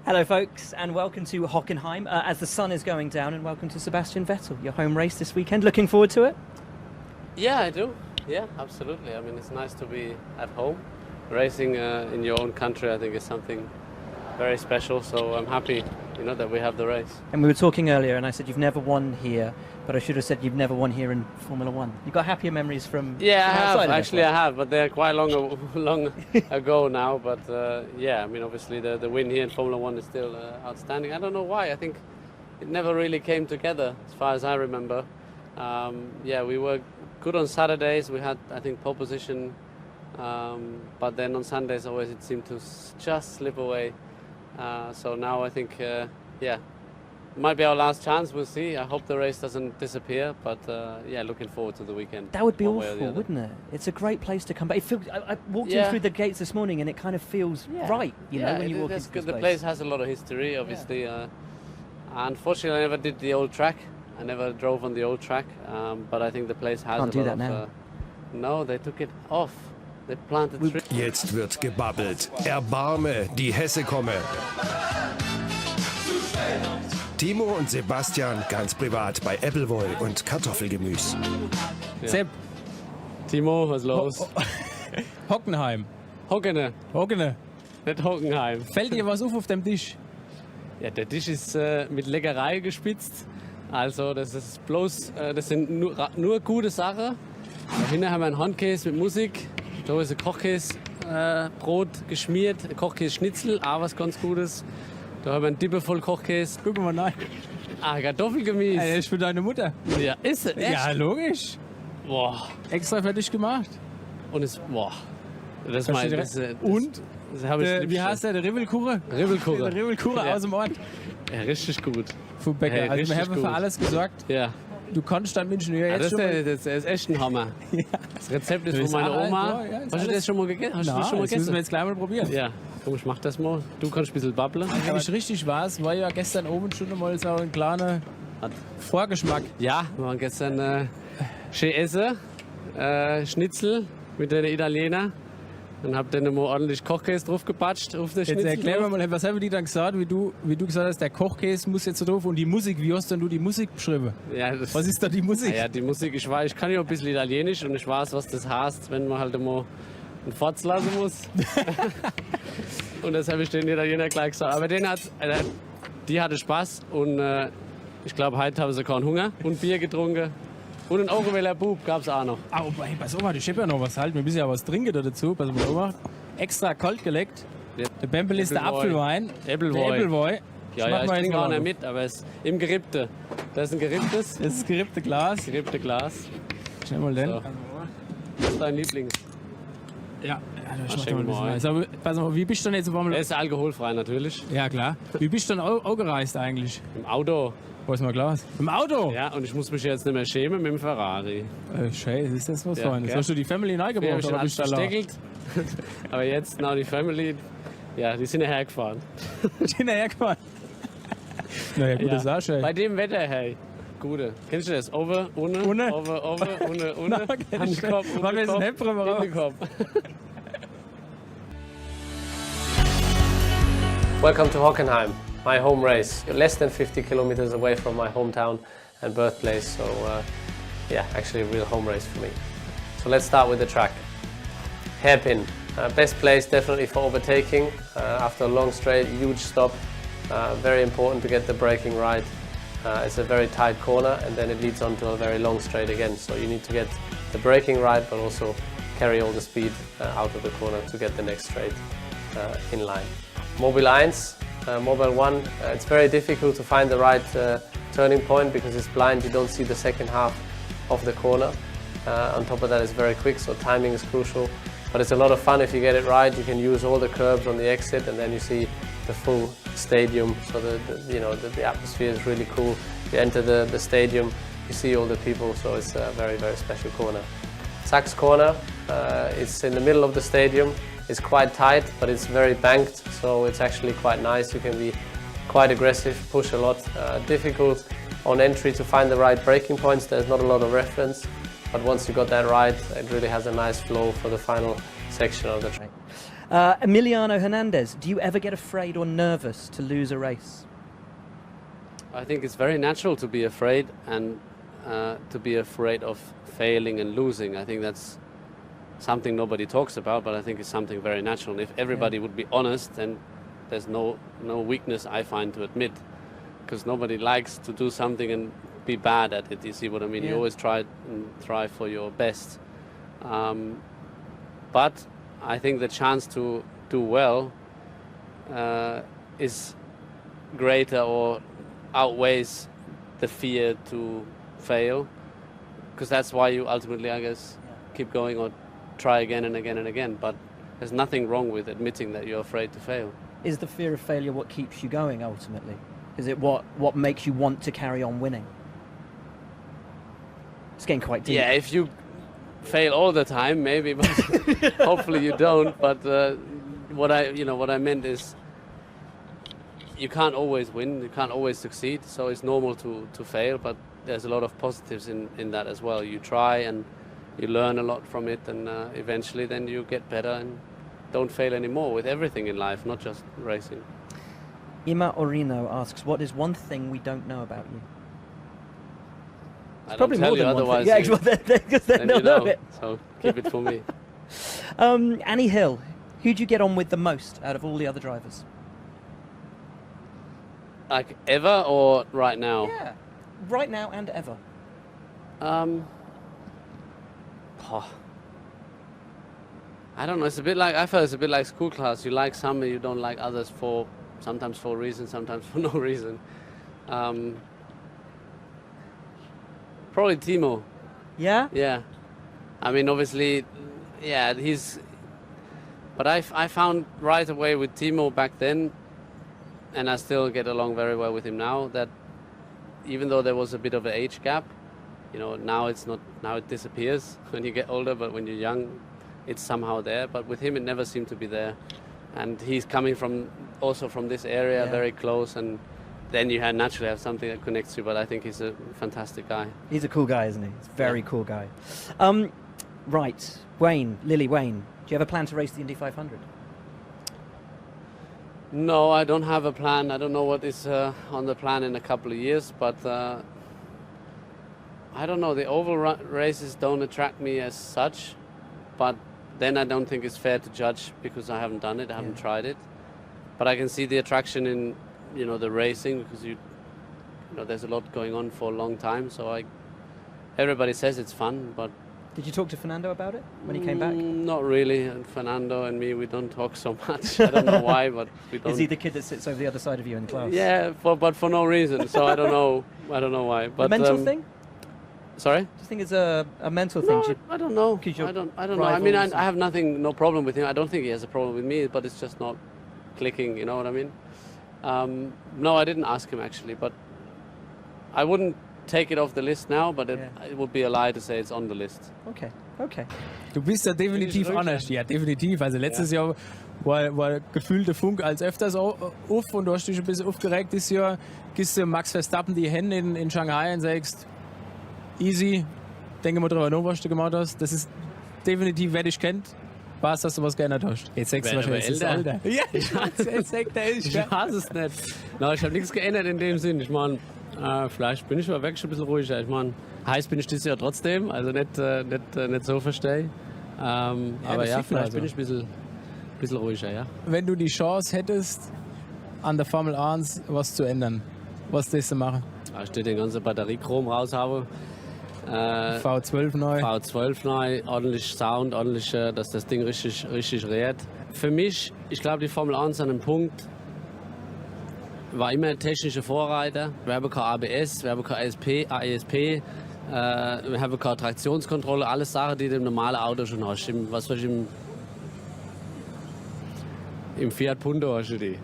Hello folks and welcome to Hockenheim as the sun is going down, and welcome to Sebastian Vettel, your home race this weekend. Looking forward to it? Yeah, I do. Yeah, absolutely. I mean, it's nice to be at home. Racing in your own country, I think, is something very special, so I'm happy, that we have the race. And we were talking earlier and I said you've never won here, but I should have said you've never won here in Formula One. You've got happier memories from Yeah, from I outside have. of Actually, F1. I have, but they're quite long ago now. But yeah, I mean, obviously the win here in Formula One is still outstanding. I don't know why. I think it never really came together, as far as I remember. Yeah, we were good on Saturdays. We had, I think, pole position, but then on Sundays always it seemed to just slip away. So now I think, yeah, might be our last chance. We'll see. I hope the race doesn't disappear, but yeah, looking forward to the weekend. That would be awful, wouldn't it? It's a great place to come back. It feels, I walked in through the gates this morning and it kind of feels right, when you walk into this the place has a lot of history, obviously. Unfortunately, I never did the old track. I never drove on the old track, but I think the place has Can't a do lot that of... now. No, they took it off. They planted trees. Jetzt wird gebabbelt. Erbarme, die Hesse komme. Timo und Sebastian ganz privat bei Appleboy und Kartoffelgemüse. Ja. Sepp, Timo, was los? Hockenheim. Hockene, Hockene. nicht Hockenheim. Fällt dir was auf dem Tisch? Ja, der Tisch ist mit Leckerei gespitzt. Also das ist bloß, das sind nur gute Sachen. Da hinten haben wir einen Handkäse mit Musik. Da ist ein Kochkäse, Brot geschmiert, ein Kochkäse-Schnitzel, auch was ganz Gutes. Da haben wir einen Dippe voll Kochkäse. Guck mal rein. Kartoffelgemüse. Das ist für deine Mutter. Ja, ist es? Echt? Ja, logisch. Boah. Extra für dich gemacht. Und es, boah. Das mein, das, Und? Das habe ich Wie heißt der? Der Ribbelkuchen? Ribbelkuchen. Der Ribbelkuchen Ja. aus dem Ort. Ja, richtig gut. Vom Bäcker. Hey, Also wir richtig haben für gut. alles gesorgt. Ja. Du kannst dein Ingenieur Ja, jetzt das, schon mal... das ist echt ein Hammer. Das Rezept ist Das von ist meiner alles, Oma. ja, ist Hast du alles- das schon mal gegessen? Hast du Na, das schon mal das müssen gegessen? wir jetzt gleich mal probieren. Ja, komm, ich mach das mal. Du kannst ein bisschen babbeln. Wenn ich richtig weiß, war ja gestern oben schon mal so ein kleiner Vorgeschmack. Ja, wir waren gestern schön essen. Schnitzel mit den Italienern. Und hab dann mal ordentlich Kochkäse draufgepatscht auf den Jetzt Schnitzel. erklär mir drauf. mal, was haben die dann gesagt, wie du gesagt hast, der Kochkäse muss jetzt so drauf und die Musik, wie hast denn du die Musik beschrieben? Ja, das, Was ist da die Musik? ja, die Musik, ich kann ja ein bisschen Italienisch und ich weiß, was das heißt, wenn man halt immer einen Fotz lassen muss. Und das habe ich den Italiener gleich gesagt. Aber die hatte Spaß und ich glaube, heute haben sie keinen Hunger und Bier getrunken. Und einen Augenwähler Bub gab es auch noch. Oh, hey, pass auf, ich hab ja noch was halt. Wir müssen ja was trinken da dazu. Pass mal auf. Extra kalt geleckt. Ja. Der Bempel ist der Appleboy. Apfelwein. Appleboy. Der Appleboy. Ja, Schmack ich mal jetzt trinke mal auch nicht auf. mit, aber es ist im Gerippte. Das ist ein geripptes, Das ist das gerippte Glas. Glas. Schnell mal den. So. Was ist dein Lieblings? Ja, ich mach schenk da mal ein mal bisschen ein. Eis. Aber pass mal, wie bist du denn jetzt auf Er einmal... ist alkoholfrei natürlich. Ja, klar. Wie bist du denn auch gereist eigentlich? Im Auto. Wo ist mein Glas? Im Auto? Ja, und ich muss mich jetzt nicht mehr schämen mit dem Ferrari. Scheiße, ist das was Ja, Feines? gell? Hast du die Family Wir haben reingebracht schon oder alles bist du da? versteckelt. Aber jetzt, die Family, ja, die sind ja hergefahren. Hinterher gefahren. Naja, gut, das ist auch schön. Bei dem Wetter, hey. Gute. Kennst du das? Over, ohne, Ohne? over, ohne, Na, kenn ich nicht. Warte, wir sind Hemdbremse raus. Welcome to Hockenheim, my home race. Less than 50 kilometers away from my hometown and birthplace, so yeah, actually a real home race for me. So let's start with the track. Hairpin, best place definitely for overtaking. After a long straight, huge stop, very important to get the braking right. It's a very tight corner and then it leads on to a very long straight again, so you need to get the braking right but also carry all the speed out of the corner to get the next straight in line. Mobile 1, Mobile 1, it's very difficult to find the right turning point because it's blind, you don't see the second half of the corner. On top of that, it's very quick, so timing is crucial. But it's a lot of fun if you get it right. You can use all the curbs on the exit and then you see the full stadium. So the atmosphere is really cool. You enter the stadium, you see all the people, so it's a very, very special corner. Sachs corner, it's in the middle of the stadium. It's quite tight, but it's very banked, so it's actually quite nice. You can be quite aggressive, push a lot. Difficult on entry to find the right braking points. There's not a lot of reference, but once you got that right, it really has a nice flow for the final section of the track. Emiliano Hernandez, do you ever get afraid or nervous to lose a race? I think it's very natural to be afraid and to be afraid of failing and losing. I think that's something nobody talks about, but I think it's something very natural. And if everybody would be honest, then there's no weakness I find to admit, because nobody likes to do something and be bad at it. You see what I mean? You always try for your best. But I think the chance to do well is greater or outweighs the fear to fail, because that's why you ultimately, I guess, keep going or try again and again and again. But there's nothing wrong with admitting that you're afraid to fail. Is the fear of failure what keeps you going ultimately? Is it what makes you want to carry on winning? It's getting quite deep. Yeah, if you fail all the time, maybe, but hopefully you don't. But what I meant is, you can't always win, you can't always succeed, so it's normal to fail, but there's a lot of positives in that as well. You try and you learn a lot from it, and eventually then you get better and don't fail anymore with everything in life, not just racing. Ima Orino asks, what is one thing we don't know about you? I don't tell you, otherwise because then they'll know it. So keep it for me. Annie Hill, who do you get on with the most out of all the other drivers? Like ever or right now? Yeah, right now and ever. I don't know. It's a bit like, I feel it's a bit like school class. You like some and you don't like others, sometimes for a reason, sometimes for no reason. Probably Timo. Yeah? Yeah. I mean, obviously, yeah, but I found right away with Timo back then, and I still get along very well with him now, that even though there was a bit of an age gap, now it disappears when you get older, but when you're young, it's somehow there. But with him, it never seemed to be there. And he's coming also from this area, very close, and then you naturally have something that connects you. But I think he's a fantastic guy. He's a cool guy, isn't he? He's a very cool guy. Right, Lily Wayne, do you have a plan to race the Indy 500? No, I don't have a plan. I don't know what is on the plan in a couple of years, but I don't know. The oval races don't attract me as such, but then I don't think it's fair to judge because I haven't done it, I haven't tried it. But I can see the attraction in, the racing, because there's a lot going on for a long time. So everybody says it's fun, but. Did you talk to Fernando about it when he came back? Not really. And Fernando and me, we don't talk so much. I don't know why, but we don't. Is he the kid that sits over the other side of you in class? Yeah, but for no reason. So I don't know. I don't know why. But a mental thing? Sorry? Do you think it's a mental no, thing? I don't know. I don't know. I mean, I have no problem with him. I don't think he has a problem with me, but it's just not clicking. You know what I mean? No, I didn't ask him actually, but I wouldn't take it off the list now, but it would be a lie to say it's on the list. Okay. Du bist ja definitiv anders. Ja, definitiv. Also letztes Jahr war gefühlt der Funk als öfters auf und du hast dich ein bisschen aufgeregt. Dieses Jahr gibst du Max Verstappen die Hände in Shanghai und sagst, easy, denke mal drüber nach, was du gemacht hast. Das ist definitiv, wer dich kennt, weiß, dass du was geändert hast. Jetzt sagst du wahrscheinlich, ist älter. Ja, jetzt sagt er, ich weiß es nicht. No, ich habe nichts geändert in dem Sinn. Ich meine, vielleicht bin ich mal wirklich ein bisschen ruhiger. Ich meine, heiß bin ich dieses Jahr trotzdem, also nicht so verstehe. Aber ja, vielleicht bin ich ein bisschen ruhiger, ja. Wenn du die Chance hättest, an der Formel 1 was zu ändern, was würdest du machen? Ich würde den ganzen Batteriechrom raushauen. V12 neu. V12 neu, ordentlich Sound, ordentlich, dass das Ding richtig rät. Für mich, ich glaube, die Formel 1 an einem Punkt war immer technische Vorreiter. Wir haben kein ABS, wir haben kein AESP, wir haben keine Traktionskontrolle, alles Sachen, die du im normalen Auto schon hast. Im Fiat Punto hast du die.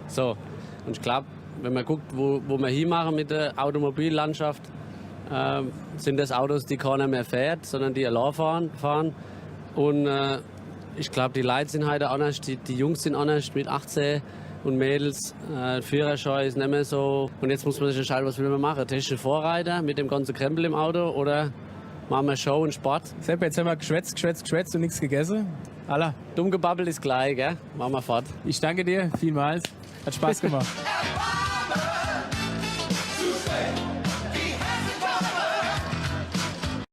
So, und ich glaube, wenn man guckt, wo wir hinmachen mit der Automobillandschaft, sind das Autos, die keiner mehr fährt, sondern die allein fahren. Und ich glaube, die Leute sind heute anders, die Jungs sind anders mit 18 und Mädels. Führerschein ist nicht mehr so. Und jetzt muss man sich entscheiden, was will man machen. Technische Vorreiter mit dem ganzen Krempel im Auto oder machen wir Show und Sport. Sepp, jetzt haben wir geschwätzt und nichts gegessen. Allah, Dumm gebabbelt ist gleich, gell? Machen wir fort. ich danke dir vielmals. Hat Spaß gemacht.